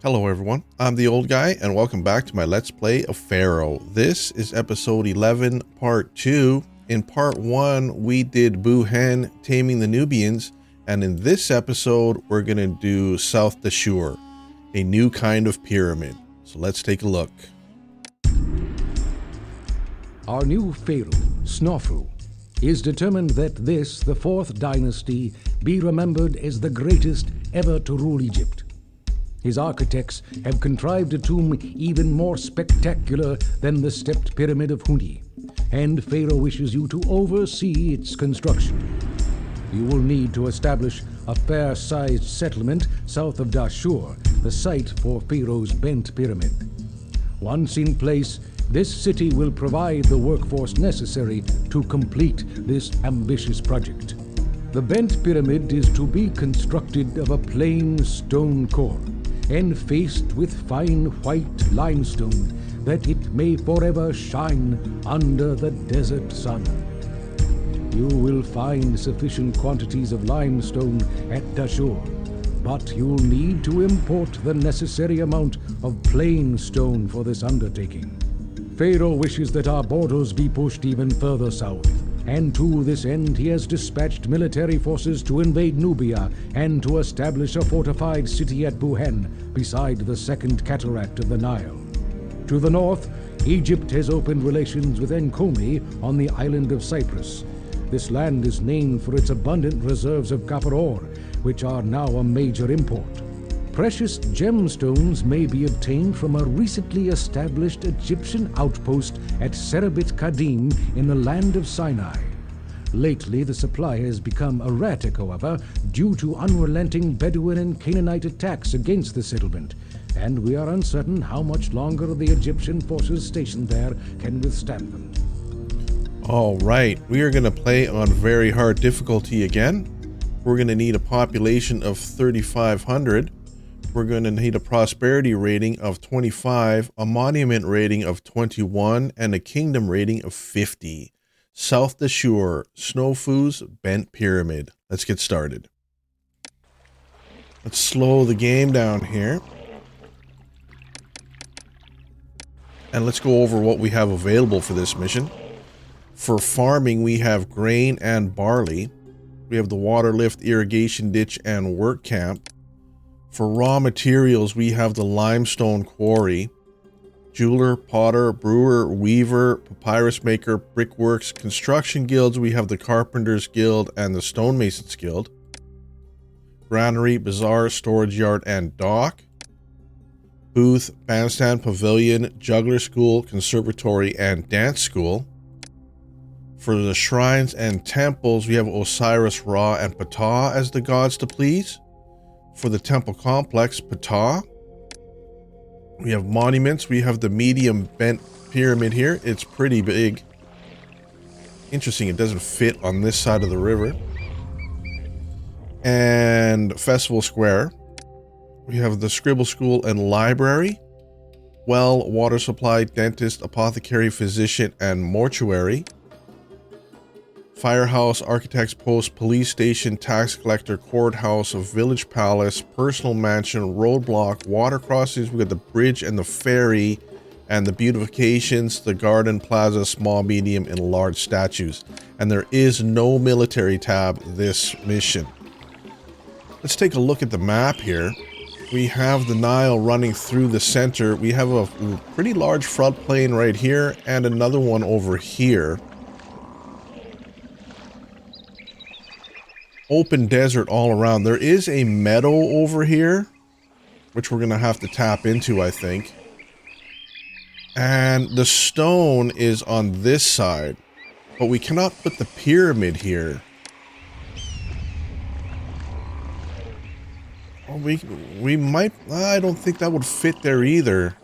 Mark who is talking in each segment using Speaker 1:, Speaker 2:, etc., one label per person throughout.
Speaker 1: Hello everyone, I'm the old guy and welcome back to my Let's Play of Pharaoh. This is episode 11 part 2. In part 1 we did Buhen taming the Nubians, and in this episode we're going to do South Dahshur, a new kind of pyramid. So let's take a look.
Speaker 2: Our new Pharaoh, Snofu, is determined that this, the fourth dynasty, be remembered as the greatest ever to rule Egypt. His architects have contrived a tomb even more spectacular than the stepped pyramid of Huni, and Pharaoh wishes you to oversee its construction. You will need to establish a fair-sized settlement south of Dahshur, the site for Pharaoh's bent pyramid. Once in place, this city will provide the workforce necessary to complete this ambitious project. The bent pyramid is to be constructed of a plain stone core and faced with fine white limestone, that it may forever shine under the desert sun. You will find sufficient quantities of limestone at Dahshur, but you'll need to import the necessary amount of plain stone for this undertaking. Pharaoh wishes that our borders be pushed even further south, and to this end he has dispatched military forces to invade Nubia and to establish a fortified city at Buhen beside the second cataract of the Nile. To the north, Egypt has opened relations with Nkomi on the island of Cyprus. This land is named for its abundant reserves of copper ore, which are now a major import. Precious gemstones may be obtained from a recently established Egyptian outpost at Serabit Kadim in the land of Sinai. Lately, the supply has become erratic, however, due to unrelenting Bedouin and Canaanite attacks against the settlement, and we are uncertain how much longer the Egyptian forces stationed there can withstand them.
Speaker 1: All right, we are going to play on very hard difficulty again. We're going to need a population of 3,500. We're going to need a prosperity rating of 25, a monument rating of 21, and a kingdom rating of 50. South Dahshur, Snofu's bent pyramid. Let's get started. Let's slow the game down here. And let's go over what we have available for this mission. For farming, we have grain and barley. We have the water lift, irrigation ditch, and work camp. For raw materials, we have the limestone quarry, jeweler, potter, brewer, weaver, papyrus maker, brickworks, construction guilds. We have the carpenters guild and the stonemasons guild. Granary, bazaar, storage yard, and dock. Booth, bandstand, pavilion, juggler school, conservatory, and dance school. For the shrines and temples, we have Osiris, Ra, and Ptah as the gods to please. For the temple complex, Ptah. We have monuments. We have the medium bent pyramid here. It's pretty big. Interesting, it doesn't fit on this side of the river. And Festival Square. We have the Scribble School and Library. Well, water supply, dentist, apothecary, physician, and mortuary. Firehouse, architect's post, police station, tax collector, courthouse, a village palace, personal mansion, roadblock, water crossings. We got the bridge and the ferry, and the beautifications, the garden, plaza, small, medium, and large statues. And there is no military tab this mission. Let's take a look at the map here. We have the Nile running through the center. We have a pretty large floodplain right here and another one over here. Open desert all around. There is a meadow over here, which we're going to have to tap into, I think. And the stone is on this side, but we cannot put the pyramid here. Well, we might, I don't think that would fit there either.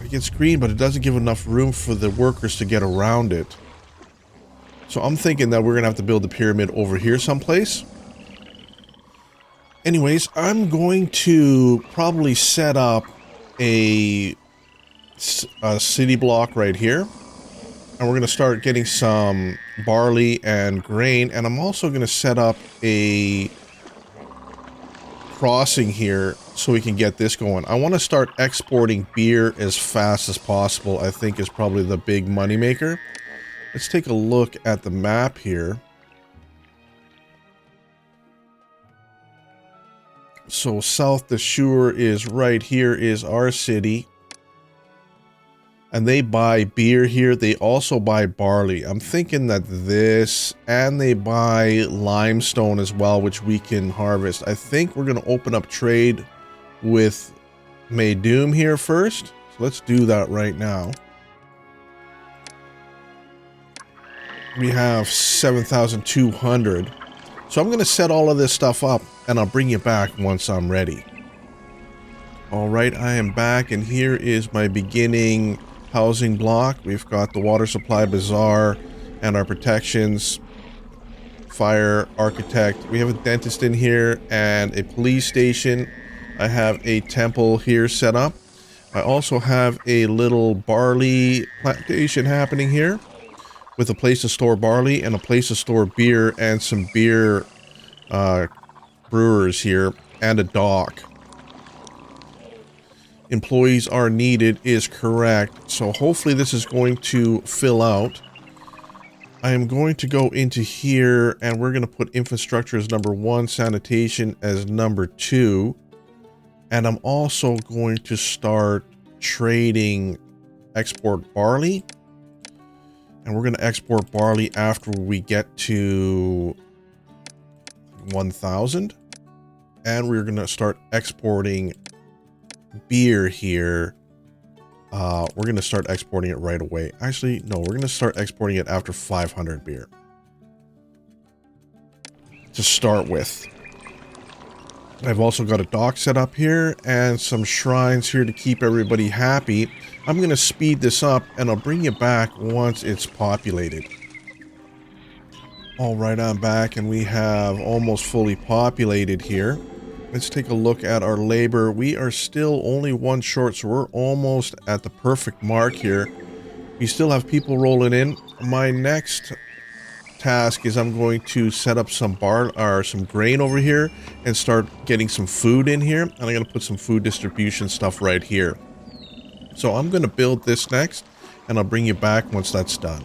Speaker 1: It's green, but it doesn't give enough room for the workers to get around it. So I'm thinking that we're going to have to build the pyramid over here someplace. Anyways, I'm going to probably set up a city block right here. And we're going to start getting some barley and grain. And I'm also going to set up a crossing here so we can get this going. I want to start exporting beer as fast as possible. I think is probably the big money maker. Let's take a look at the map here. So South Dahshur is right here is our city. And they buy beer here. They also buy barley. I'm thinking that this, and they buy limestone as well, which we can harvest. I think we're going to open up trade with Maydoom here first. So let's do that right now. We have 7,200. So I'm going to set all of this stuff up, and I'll bring you back once I'm ready. All right, I am back, and here is my beginning housing block. We've got the water supply bazaar and our protections, fire, architect. We have a dentist in here and a police station. I have a temple here set up. I also have a little barley plantation happening here, with a place to store barley and a place to store beer and some beer brewers here and a dock. Employees are needed is correct. So hopefully this is going to fill out. I am going to go into here and we're going to put infrastructure as number 1, sanitation as number 2. And I'm also going to start trading export barley. And we're going to export barley after we get to 1,000. And we're going to start exporting beer here. We're going to start exporting it right away. Actually, no, we're going to start exporting it after 500 beer. To start with. I've also got a dock set up here and some shrines here to keep everybody happy. I'm going to speed this up and I'll bring you back once it's populated. All right, I'm back and we have almost fully populated here. Let's take a look at our labor. We are still only 1 short, so we're almost at the perfect mark here. We still have people rolling in. My next task is I'm going to set up some some grain over here and start getting some food in here. And I'm going to put some food distribution stuff right here. So I'm going to build this next, and I'll bring you back once that's done.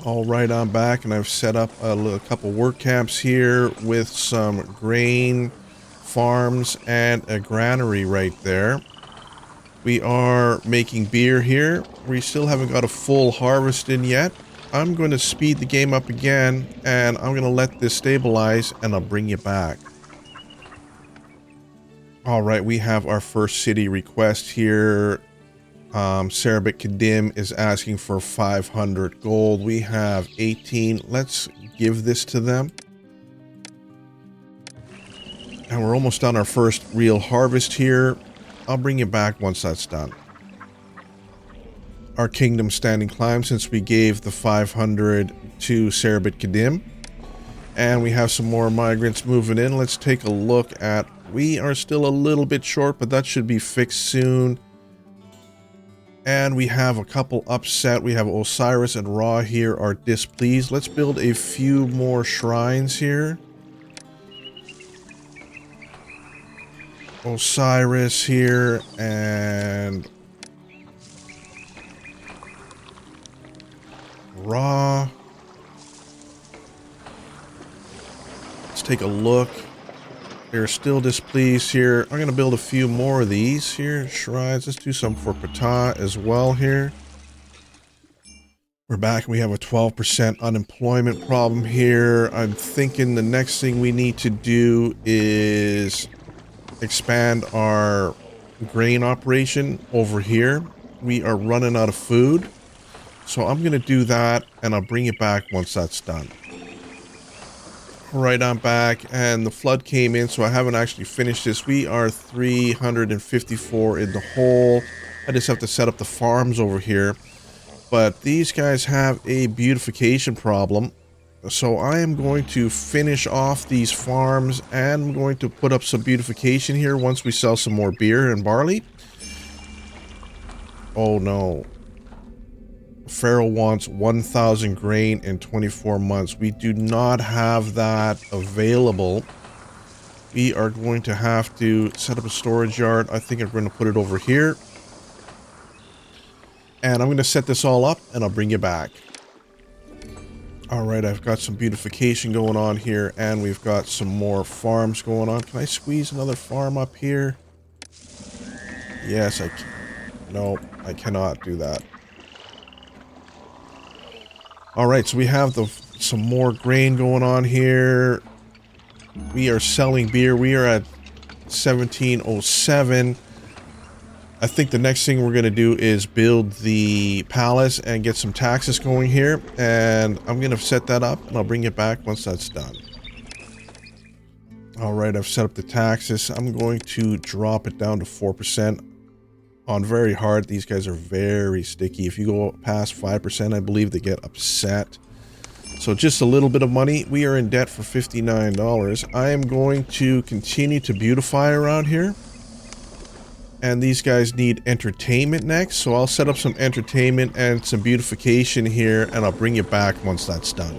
Speaker 1: All right, I'm back, and I've set up a couple work camps here with some grain farms and a granary right there. We are making beer here. We still haven't got a full harvest in yet. I'm going to speed the game up again, and I'm going to let this stabilize, and I'll bring you back. All right, we have our first city request here. Sarabit Kadim is asking for 500 gold. We have 18. Let's give this to them. And we're almost done our first real harvest here. I'll bring you back once that's done. Our kingdom standing climb since we gave the 500 to Sarabit Kadim. And we have some more migrants moving in. Let's take a look at... We are still a little bit short, but that should be fixed soon. And we have a couple upset. We have Osiris and Ra here are displeased. Let's build a few more shrines here. Osiris here and Ra. Let's take a look. They're still displeased here. I'm going to build a few more of these here. Shrines. Let's do some for Ptah as well here. We're back. We have a 12% unemployment problem here. I'm thinking the next thing we need to do is expand our grain operation over here. We are running out of food. So I'm going to do that and I'll bring it back once that's done. Right, I'm back, and the flood came in, so I haven't actually finished this. We are 354 in the hole. I just have to set up the farms over here. But these guys have a beautification problem. So I am going to finish off these farms, and I'm going to put up some beautification here once we sell some more beer and barley. Oh no. Pharaoh wants 1,000 grain in 24 months. We do not have that available. We are going to have to set up a storage yard. I think I'm going to put it over here. And I'm going to set this all up and I'll bring you back. All right, I've got some beautification going on here and we've got some more farms going on. Can I squeeze another farm up here? Yes, I can. No, I cannot do that. All right, so we have some more grain going on here. We are selling beer. We are at 1707. I think the next thing we're going to do is build the palace and get some taxes going here. And I'm going to set that up and I'll bring it back once that's done. All right, I've set up the taxes. I'm going to drop it down to 4% on very hard. These guys are very sticky. If you go past 5%, I believe they get upset. So just a little bit of money. We are in debt for $59. I am going to continue to beautify around here. And these guys need entertainment next. So I'll set up some entertainment and some beautification here. And I'll bring you back once that's done.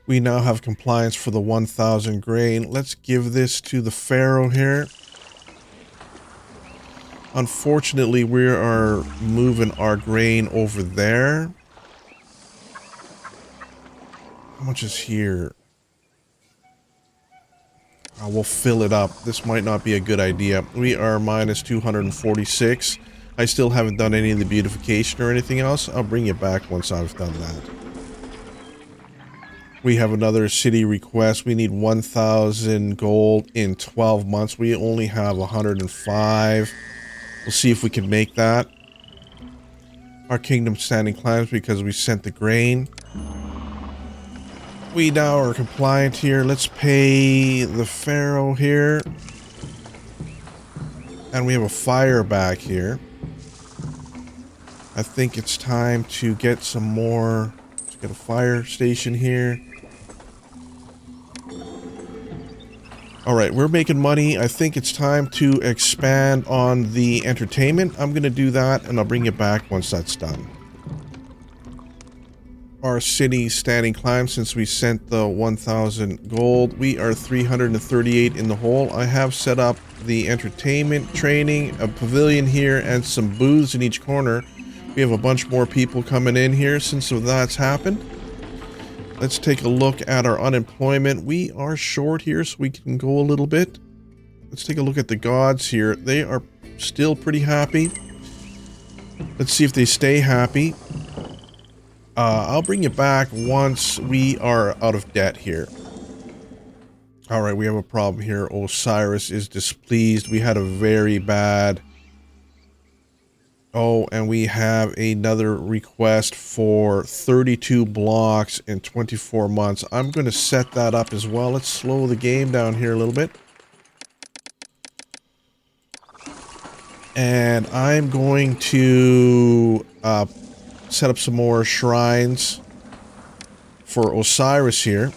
Speaker 1: We now have compliance for the 1,000 grain. Let's give this to the Pharaoh here. Unfortunately, we are moving our grain over there. How much is here? We'll fill it up. This might not be a good idea. We are minus 246. I still haven't done any of the beautification or anything else. I'll bring you back once I've done that. We have another city request. We need 1,000 gold in 12 months. We only have 105. We'll see if we can make that. Our kingdom standing climbs because we sent the grain. We now are compliant here. Let's pay the Pharaoh here. And we have a fire back here. I think it's time to get some more. Let's get a fire station here. Alright, we're making money. I think it's time to expand on the entertainment. I'm going to do that and I'll bring you back once that's done. Our city standing climb since we sent the 1,000 gold. We are 338 in the hole. I have set up the entertainment training, a pavilion here, and some booths in each corner. We have a bunch more people coming in here since that's happened. Let's take a look at our unemployment. We are short here, so we can go a little bit. Let's take a look at the gods here. They are still pretty happy. Let's see if they stay happy. I'll bring you back once we are out of debt here. Alright, we have a problem here. Osiris is displeased. We had a very bad... Oh, and we have another request for 32 blocks in 24 months. I'm going to set that up as well. Let's slow the game down here a little bit. And I'm going to set up some more shrines for Osiris here.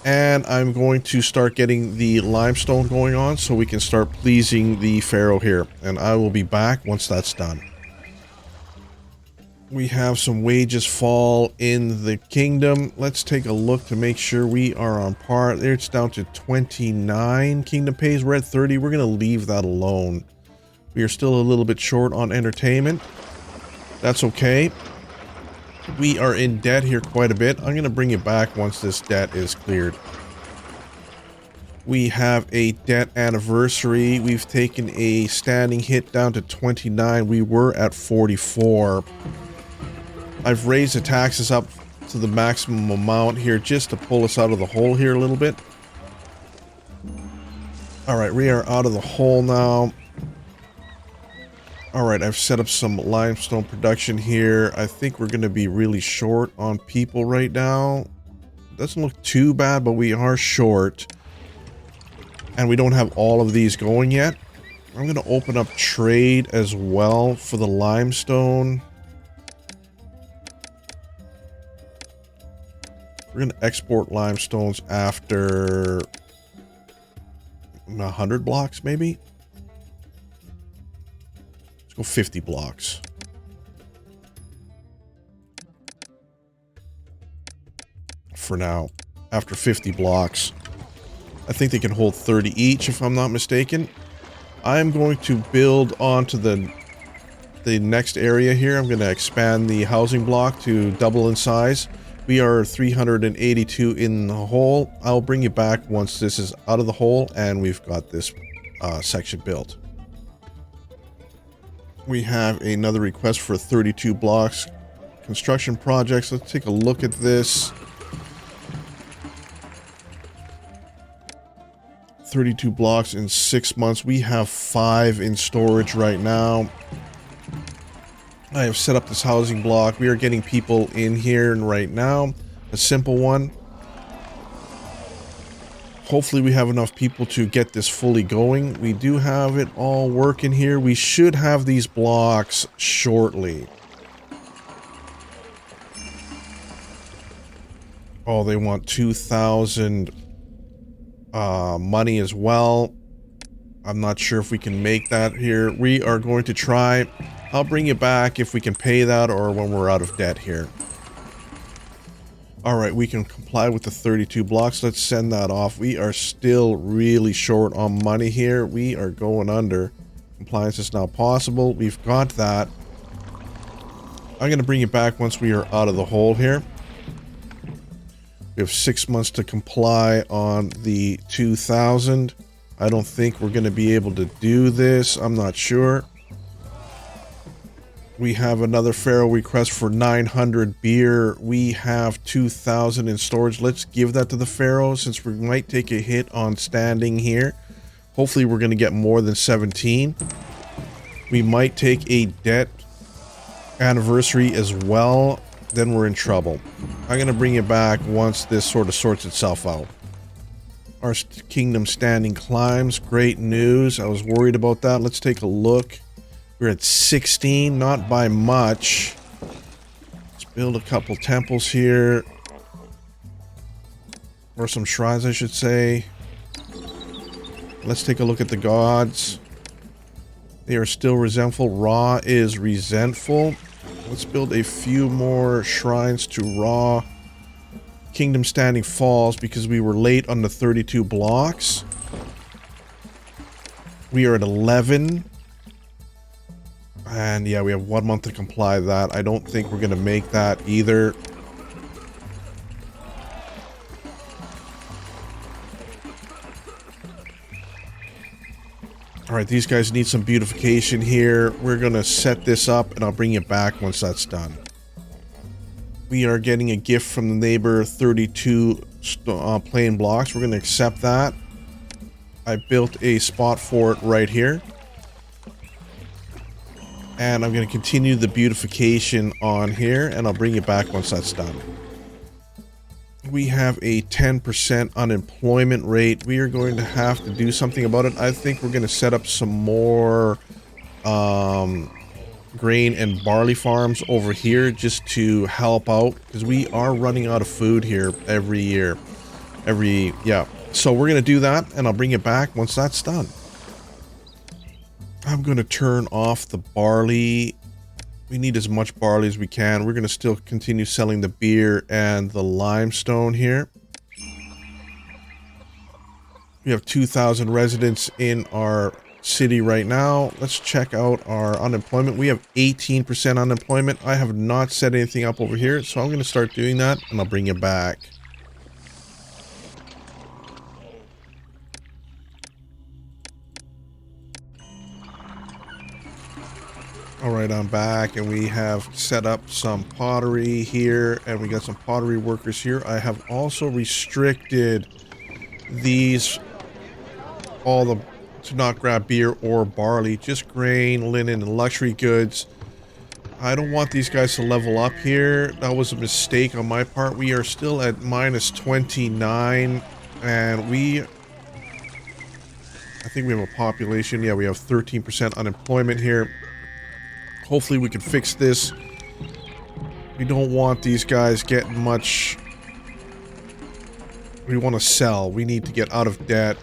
Speaker 1: And I'm going to start getting the limestone going on so we can start pleasing the Pharaoh here. And I will be back once that's done. We have some wages fall in the kingdom. Let's take a look to make sure we are on par. There it's down to 29 kingdom pays. We're at 30. We're going to leave that alone. We are still a little bit short on entertainment. That's okay. We are in debt here quite a bit. I'm going to bring you back once this debt is cleared. We have a debt anniversary. We've taken a standing hit down to 29. We were at 44. I've raised the taxes up to the maximum amount here just to pull us out of the hole here a little bit. Alright, we are out of the hole now. Alright, I've set up some limestone production here. I think we're going to be really short on people right now. Doesn't look too bad, but we are short. And we don't have all of these going yet. I'm going to open up trade as well for the limestone. We're going to export limestones after 100 blocks, maybe? 50 blocks. For now. After 50 blocks, I think they can hold 30 each, if I'm not mistaken. I'm going to build onto the next area here. I'm going to expand the housing block to double in size. We are 382 in the hole. I'll bring you back once this is out of the hole and we've got this section built. We have another request for 32 blocks construction projects. Let's take a look at this. 32 blocks in 6 months. We have 5 in storage right now. I have set up this housing block. We are getting people in here right now. A simple one. Hopefully we have enough people to get this fully going. We do have it all working here. We should have these blocks shortly. Oh, they want 2,000 money as well. I'm not sure if we can make that here. We are going to try. I'll bring you back if we can pay that or when we're out of debt here. Alright, we can comply with the 32 blocks. Let's send that off. We are still really short on money here. We are going under. Compliance is now possible. We've got that. I'm going to bring you back once we are out of the hole here. We have 6 months to comply on the 2,000. I don't think we're going to be able to do this. I'm not sure. We have another Pharaoh request for 900 beer. We have 2,000 in storage. Let's give that to the Pharaoh since we might take a hit on standing here. Hopefully we're going to get more than 17. We might take a debt anniversary as well. Then we're in trouble. I'm going to bring it back once this sort of sorts itself out. Our kingdom standing climbs. Great news. I was worried about that. Let's take a look. We're at 16, not by much. Let's build a couple temples here. Or some shrines, I should say. Let's take a look at the gods. They are still resentful. Ra is resentful. Let's build a few more shrines to Ra. Kingdom Standing falls because we were late on the 32 blocks. We are at 11. And yeah, we have 1 month to comply with that. I don't think we're going to make that either. Alright, these guys need some beautification here. We're going to set this up and I'll bring you back once that's done. We are getting a gift from the neighbor, 32 plain blocks. We're going to accept that. I built a spot for it right here. And I'm going to continue the beautification on here, and I'll bring you back once that's done. We have a 10% unemployment rate. We are going to have to do something about it. I think we're going to set up some more grain and barley farms over here just to help out, because we are running out of food here every year. So we're going to do that, and I'll bring it back once that's done. I'm going to turn off the barley. We need as much barley as we can. We're going to still continue selling the beer and the limestone here. We have 2,000 residents in our city right now. Let's check out our unemployment. We have 18% unemployment. I have not set anything up over here, so I'm going to start doing that, and I'll bring it back. Alright, I'm back, and we have set up some pottery here, and we got some pottery workers here. I have also restricted these, to not grab beer or barley, just grain, linen, and luxury goods. I don't want these guys to level up here. That was a mistake on my part. We are still at minus 29, and I think we have a population. Yeah, we have 13% unemployment here. Hopefully we can fix this. We don't want these guys getting much. We want to sell. We need to get out of debt.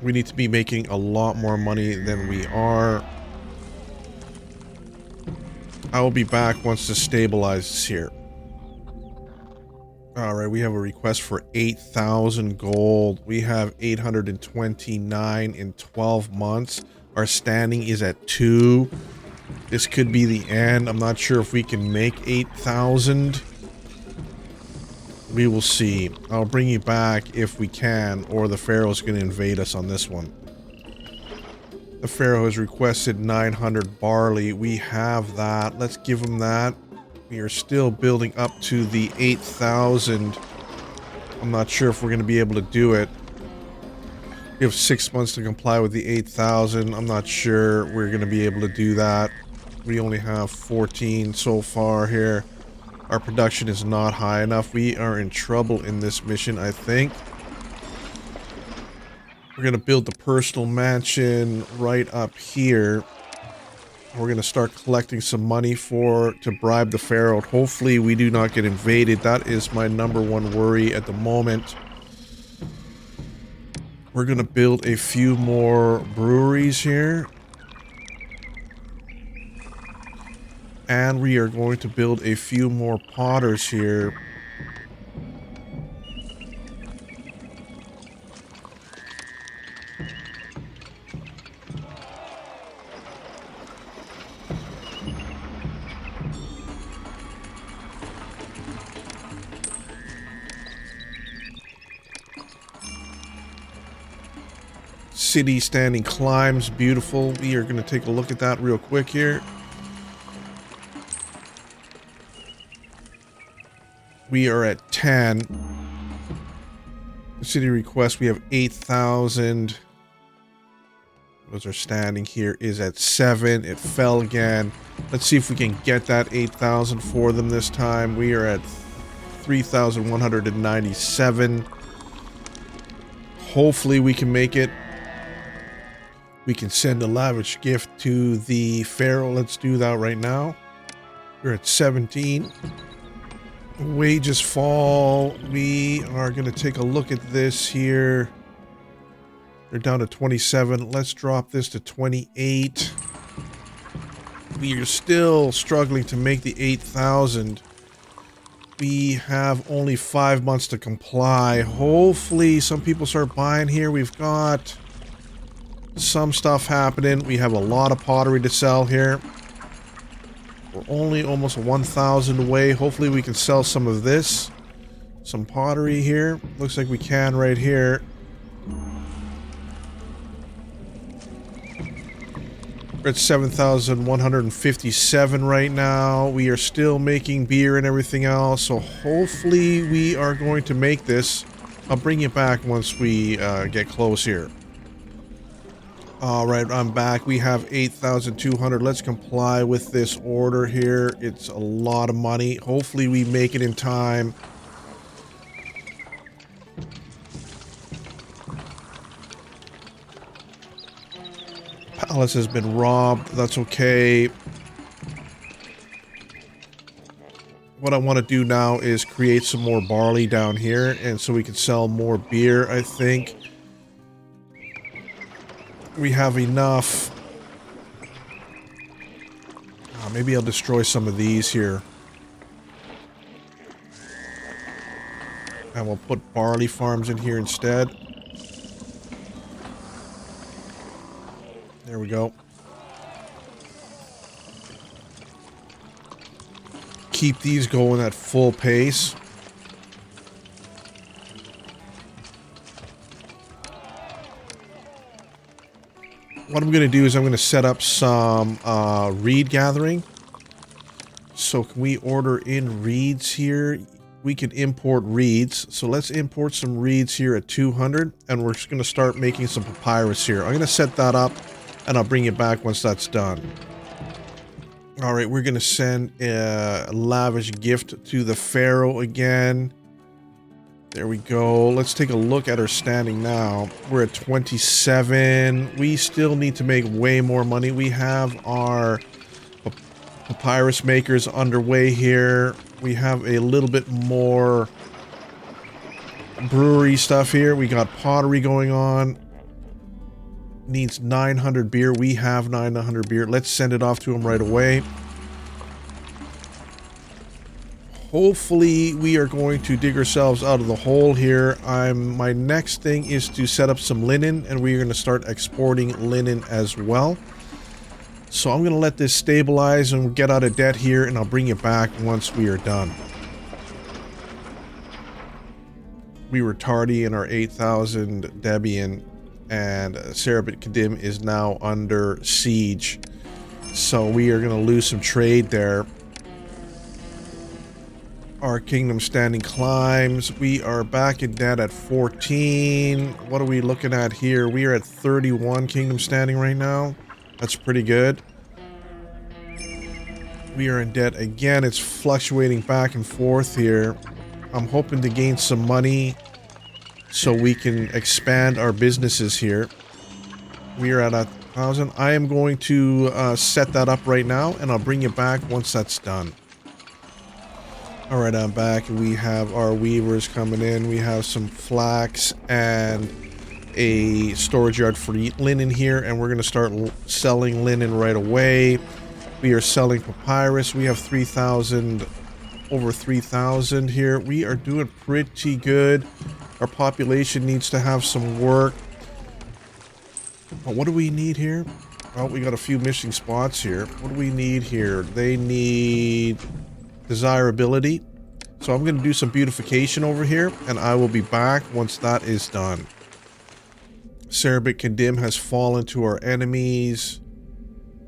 Speaker 1: We need to be making a lot more money than we are. I will be back once this stabilizes here. All right, we have a request for 8,000 gold. We have 829 in 12 months. Our standing is at 2. This could be the end. I'm not sure if we can make 8,000. We will see. I'll bring you back if we can, or the Pharaoh's going to invade us on this one. The Pharaoh has requested 900 barley. We have that. Let's give him that. We are still building up to the 8,000. I'm not sure if we're going to be able to do it. We have 6 months to comply with the 8,000. I'm not sure we're going to be able to do that. We only have 14 so far here. Our production is not high enough. We are in trouble in this mission, I think. We're going to build the personal mansion right up here. We're going to start collecting some money to bribe the Pharaoh. Hopefully we do not get invaded. That is my #1 worry at the moment. We're going to build a few more breweries here. And we are going to build a few more potters here. City standing climbs, beautiful. We are going to take a look at that real quick here. We are at 10. The city request, we have 8,000. Those are standing here is at 7. It fell again. Let's see if we can get that 8,000 for them this time. We are at 3,197. Hopefully we can make it. We can send a lavish gift to the Pharaoh. Let's do that right now. We're at 17. Wages fall. We are going to take a look at this here. They're down to 27. Let's drop this to 28. We are still struggling to make the 8,000. We have only 5 months to comply. Hopefully some people start buying here. We've got some stuff happening. We have a lot of pottery to sell here. We're only almost 1,000 away. Hopefully we can sell some of this. Some pottery here. Looks like we can right here. We're at 7,157 right now. We are still making beer and everything else. So hopefully we are going to make this. I'll bring you back once we get close here. All right, I'm back. We have 8,200. Let's comply with this order here. It's a lot of money. Hopefully we make it in time. Palace has been robbed. That's okay. What I want to do now is create some more barley down here, and so we can sell more beer, I think. We have enough. Maybe I'll destroy some of these here. And we'll put barley farms in here instead. There we go. Keep these going at full pace. What I'm going to do is I'm going to set up some reed gathering. So can we order in reeds here? We can import reeds. So let's import some reeds here at 200. And we're just going to start making some papyrus here. I'm going to set that up and I'll bring you back once that's done. All right, we're going to send a lavish gift to the Pharaoh again. There we go. Let's take a look at our standing now. We're at 27. We still need to make way more money. We have our papyrus makers underway here. We have a little bit more brewery stuff here. We got pottery going on. Needs 900 beer. We have 900 beer. Let's send it off to him right away. hopefully we are going to dig ourselves out of the hole here. My next thing is to set up some linen, and we're going to start exporting linen as well. So I'm going to let this stabilize and get out of debt here, and I'll bring you back once we are done. We were tardy in our 8,000 Debian, and Cerebit Kadim is now under siege. So we are going to lose some trade there. Our kingdom standing climbs. We are back in debt at 14. What are we looking at here? We are at 31 kingdom standing right now. That's pretty good. We are in debt again. It's fluctuating back and forth here. I'm hoping to gain some money so we can expand our businesses here. We are at 1,000. I am going to set that up right now, and I'll bring you back once that's done. All right, I'm back. We have our weavers coming in. We have some flax and a storage yard for linen here, and we're going to start selling linen right away. We are selling papyrus. We have 3,000, over 3,000 here. We are doing pretty good. Our population needs to have some work. But what do we need here? Well, we got a few missing spots here. What do we need here? They need desirability. So I'm going to do some beautification over here, and I will be back once that is done. Cerebit Kadim has fallen to our enemies.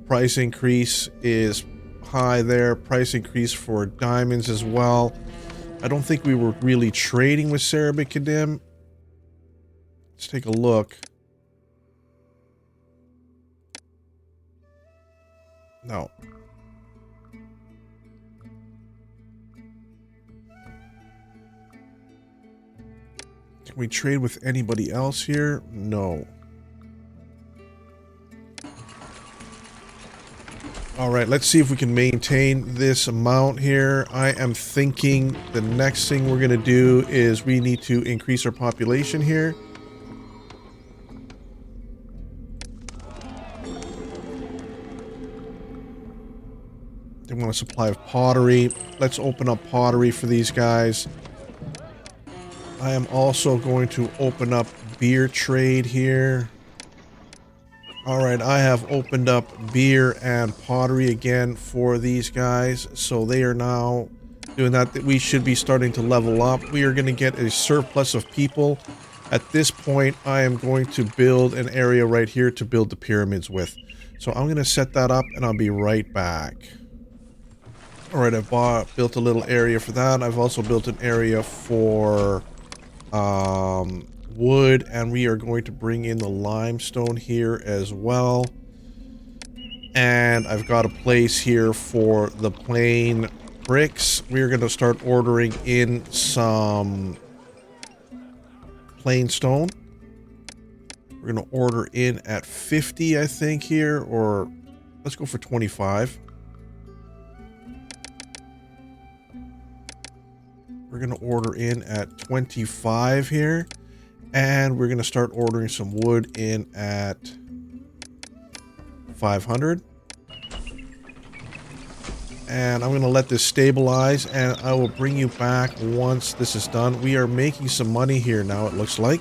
Speaker 1: Price increase is high there. Price increase for diamonds as well. I don't think we were really trading with Cerebit Kadim. Let's take a look. No. Can we trade with anybody else here? No. All right, let's see if we can maintain this amount here. I am thinking the next thing we're going to do is we need to increase our population here. They want a supply of pottery. Let's open up pottery for these guys. I am also going to open up beer trade here. All right, I have opened up beer and pottery again for these guys. So they are now doing that. We should be starting to level up. We are going to get a surplus of people. At this point, I am going to build an area right here to build the pyramids with. So I'm going to set that up, and I'll be right back. All right, I've built a little area for that. I've also built an area for wood, and we are going to bring in the limestone here as well. And I've got a place here for the plain bricks. We're going to start ordering in some plain stone. We're going to order in at 50, I think, here, or let's go for 25. We're going to order in at 25 here. And we're going to start ordering some wood in at 500. And I'm going to let this stabilize, and I will bring you back once this is done. We are making some money here now, it looks like.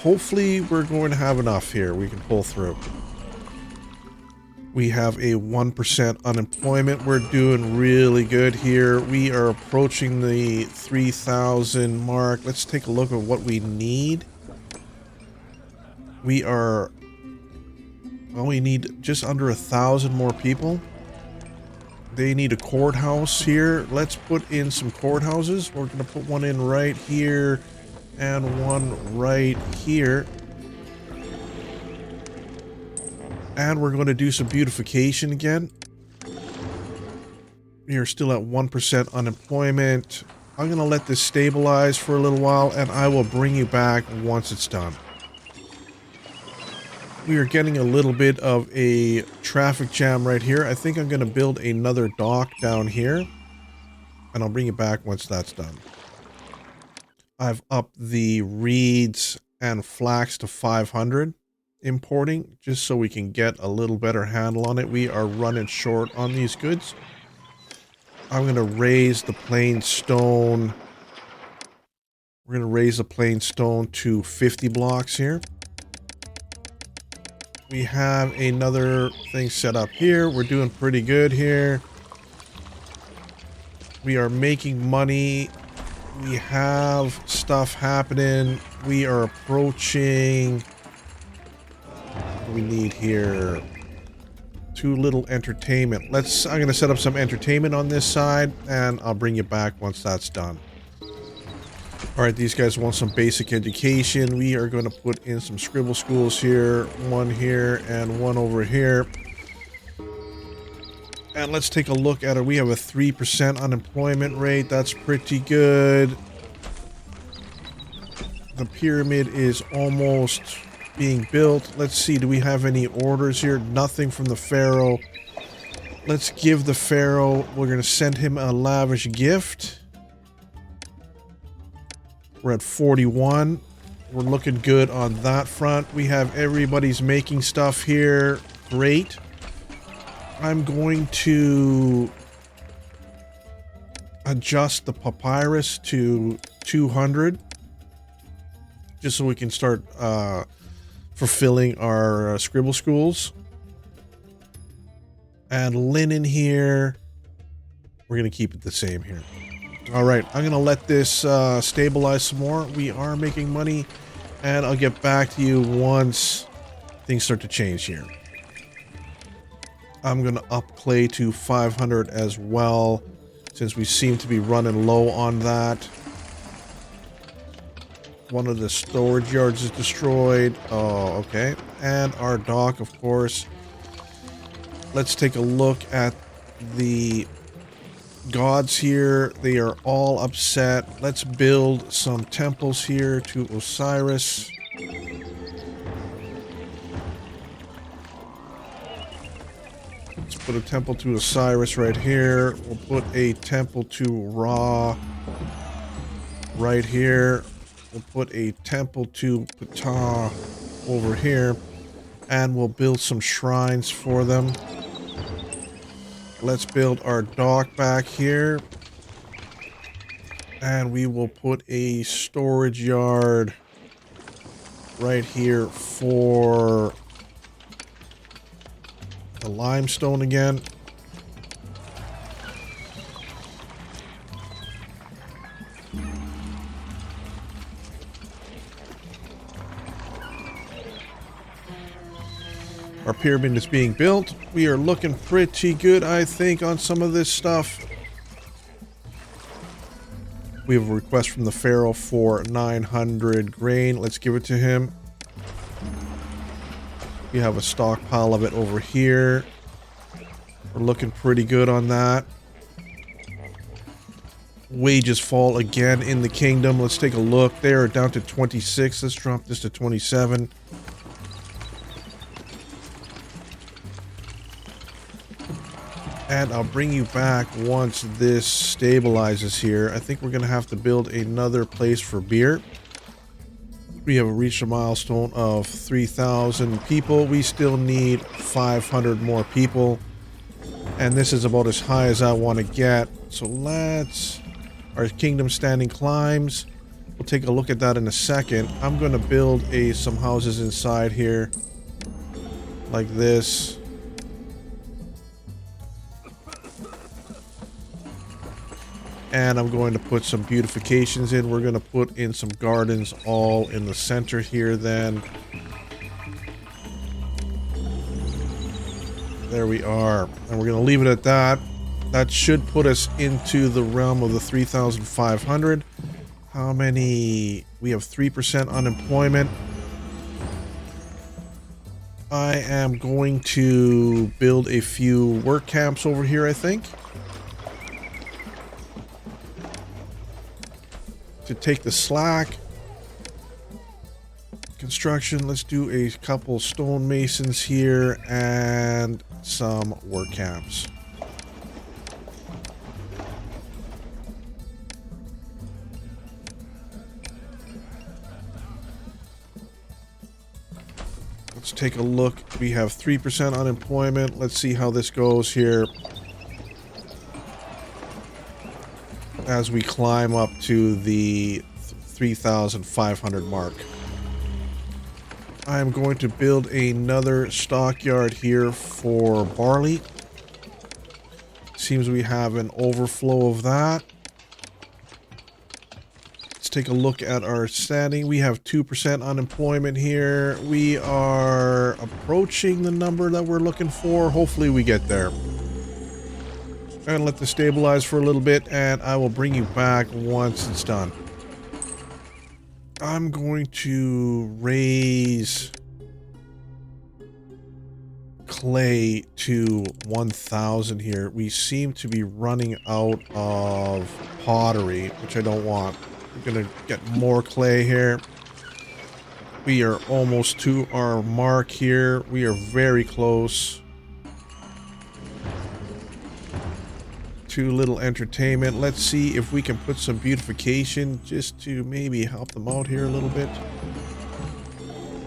Speaker 1: Hopefully we're going to have enough here. We can pull through. We have a 1% unemployment. We're doing really good here. We are approaching the 3,000 mark. Let's take a look at what we need. We are... well, we need just under 1,000 more people. They need a courthouse here. Let's put in some courthouses. We're going to put one in right here and one right here. And we're going to do some beautification again. We are still at 1% unemployment. I'm going to let this stabilize for a little while, and I will bring you back once it's done. We are getting a little bit of a traffic jam right here. I think I'm going to build another dock down here, and I'll bring you back once that's done. I've upped the reeds and flax to 500 importing, just so we can get a little better handle on it. We are running short on these goods. I'm going to raise the plain stone. We're going to raise the plain stone to 50 blocks here. We have another thing set up here. We're doing pretty good here. We are making money. We have stuff happening. We are approaching... What do we need here? Too little entertainment. I'm going to set up some entertainment on this side, and I'll bring you back once that's done. Alright, these guys want some basic education. We are going to put in some scribble schools here. One here and one over here. And let's take a look at it. We have a 3% unemployment rate. That's pretty good. The pyramid is almost being built. Let's see, do we have any orders here? Nothing from the Pharaoh. Let's give the Pharaoh, we're going to send him a lavish gift. We're at 41. We're looking good on that front. We have everybody's making stuff here. Great. I'm going to adjust the papyrus to 200 just so we can start fulfilling our scribble schools. And linen here, we're going to keep it the same here. All right, I'm going to let this stabilize some more. We are making money, and I'll get back to you once things start to change here. I'm going to up clay to 500 as well, since we seem to be running low on that. One of the storage yards is destroyed. Oh, okay. And our dock, of course. Let's take a look at the gods here. They are all upset. Let's build some temples here to Osiris. Let's put a temple to Osiris right here. We'll put a temple to Ra right here. We'll put a temple to Ptah over here. And we'll build some shrines for them. Let's build our dock back here. And we will put a storage yard right here for the limestone again. Our pyramid is being built. We are looking pretty good, I think, on some of this stuff. We have a request from the Pharaoh for 900 grain. Let's give it to him. We have a stockpile of it over here. We're looking pretty good on that. Wages fall again in the kingdom. Let's take a look. They are down to 26. Let's drop this to 27. And I'll bring you back once this stabilizes here. I think we're going to have to build another place for beer. We have reached a milestone of 3,000 people. We still need 500 more people. And this is about as high as I want to get. So let's... Our kingdom standing climbs. We'll take a look at that in a second. I'm going to build some houses inside here. Like this. And I'm going to put some beautifications in. We're going to put in some gardens all in the center here then. There we are. And we're going to leave it at that. That should put us into the realm of the 3,500. How many? We have 3% unemployment. I am going to build a few work camps over here, I think. To take the slack. Construction, let's do a couple stonemasons here and some work camps. Let's take a look. We have 3% unemployment. Let's see how this goes here. as we climb up to the 3,500 mark. I'm going to build another stockyard here for barley. Seems we have an overflow of that. Let's take a look at our standing. We have 2% unemployment here. We are approaching the number that we're looking for. Hopefully we get there. I'm going to let this stabilize for a little bit, and I will bring you back once it's done. I'm going to raise clay to 1,000 here. We seem to be running out of pottery, which I don't want. We're going to get more clay here. We are almost to our mark here. We are very close. Too little entertainment. Let's see if we can put some beautification just to maybe help them out here a little bit.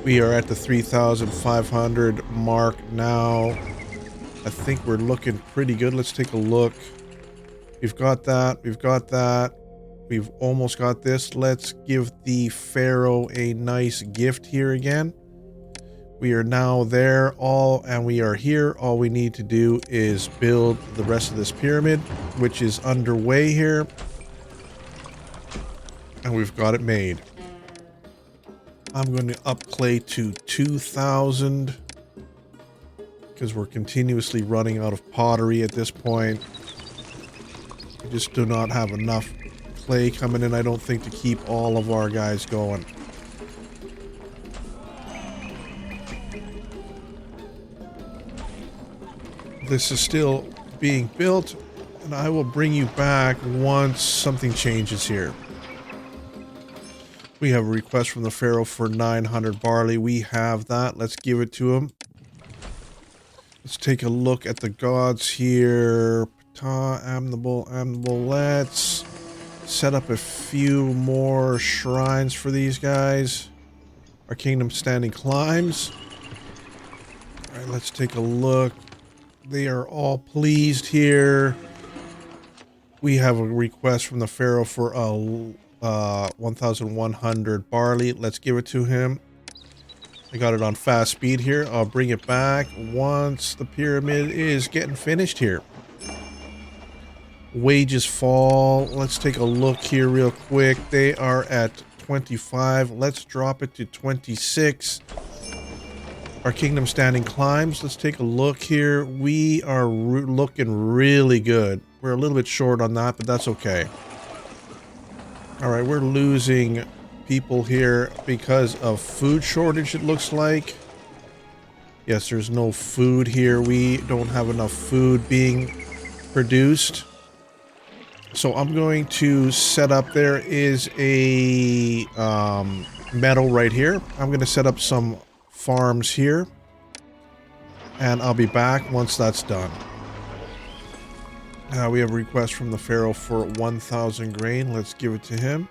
Speaker 1: We are at the 3,500 mark now. I think we're looking pretty good. Let's take a look. We've got that. We've got that. We've almost got this. Let's give the Pharaoh a nice gift here again. We are now there and we are here. All we need to do is build the rest of this pyramid, which is underway here. And we've got it made. I'm going to up clay to 2,000 because we're continuously running out of pottery at this point. We just do not have enough clay coming in, I don't think, to keep all of our guys going. This is still being built, and I will bring you back once something changes here. We have a request from the Pharaoh for 900 barley. We have that. Let's give it to him. Let's take a look at the gods here. Ptah, Amenable. Let's set up a few more shrines for these guys. Our kingdom standing climbs. All right, let's take a look. They are all pleased here. We have a request from the Pharaoh for 1,100 barley. Let's give it to him. I got it on fast speed here. I'll bring it back once the pyramid is getting finished here. Wages fall. Let's take a look here real quick. They are at 25. Let's drop it to 26. Our kingdom standing climbs. Let's take a look here. We are looking really good. We're a little bit short on that, but that's okay. All right, we're losing people here because of food shortage, it looks like. Yes, there's no food here. We don't have enough food being produced. So I'm going to set up, there is a meadow right here. I'm going to set up some farms here, and I'll be back once that's done. We have a request from the Pharaoh for 1,000 grain. Let's give it to him.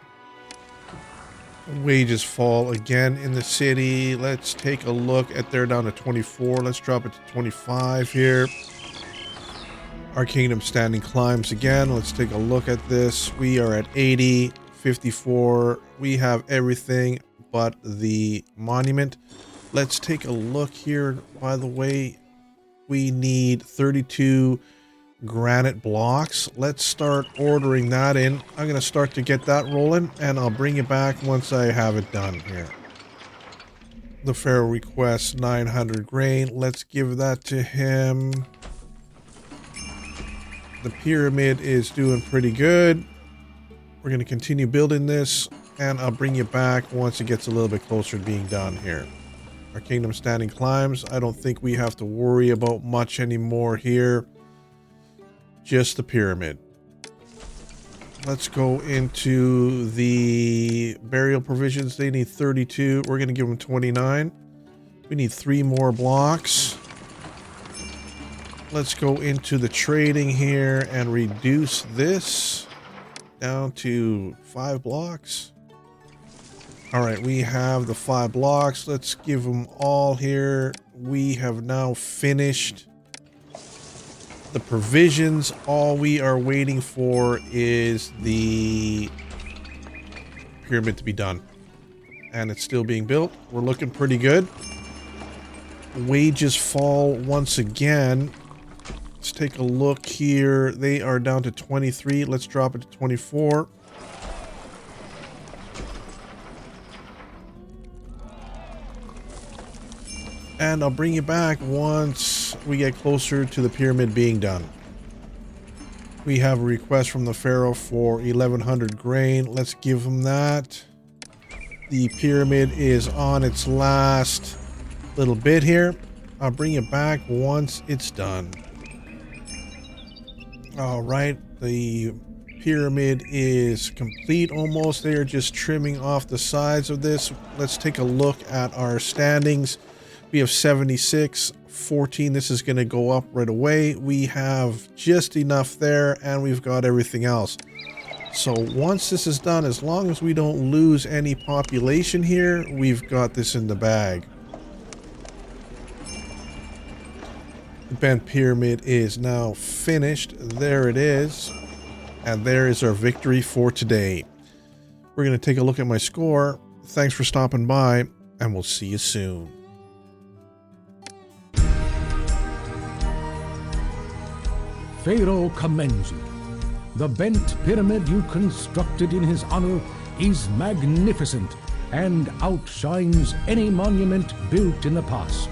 Speaker 1: Wages fall again in the city. Let's take a look at, they're down to 24. Let's drop it to 25 here. Our kingdom standing climbs again. Let's take a look at this. We are at 80, 54. We have everything but the monument. Let's take a look here. By the way, we need 32 granite blocks. Let's start ordering that in. I'm going to start to get that rolling, and I'll bring you back once I have it done here. The Pharaoh requests 900 grain. Let's give that to him. The pyramid is doing pretty good. We're going to continue building this, and I'll bring you back once it gets a little bit closer to being done here. Our kingdom standing climbs. I don't think we have to worry about much anymore here. Just the pyramid. Let's go into the burial provisions. They need 32. We're going to give them 29. We need 3 more blocks. Let's go into the trading here and reduce this down to 5 blocks. All right, we have the 5 blocks. Let's give them all here. We have now finished the provisions. All we are waiting for is the pyramid to be done. And it's still being built. We're looking pretty good. Wages fall once again. Let's take a look here. They are down to 23. Let's drop it to 24. And I'll bring you back once we get closer to the pyramid being done. We have a request from the Pharaoh for 1100 grain. Let's give him that. The pyramid is on its last little bit here. I'll bring it back once it's done. All right, the pyramid is complete almost. They are just trimming off the sides of this. Let's take a look at our standings. We have 76, 14. This is going to go up right away. We have just enough there, and we've got everything else. So once this is done, as long as we don't lose any population here, we've got this in the bag. The bent pyramid is now finished. There it is. And there is our victory for today. We're going to take a look at my score. Thanks for stopping by, and we'll see you soon.
Speaker 2: Pharaoh commends you. The bent pyramid you constructed in his honor is magnificent and outshines any monument built in the past.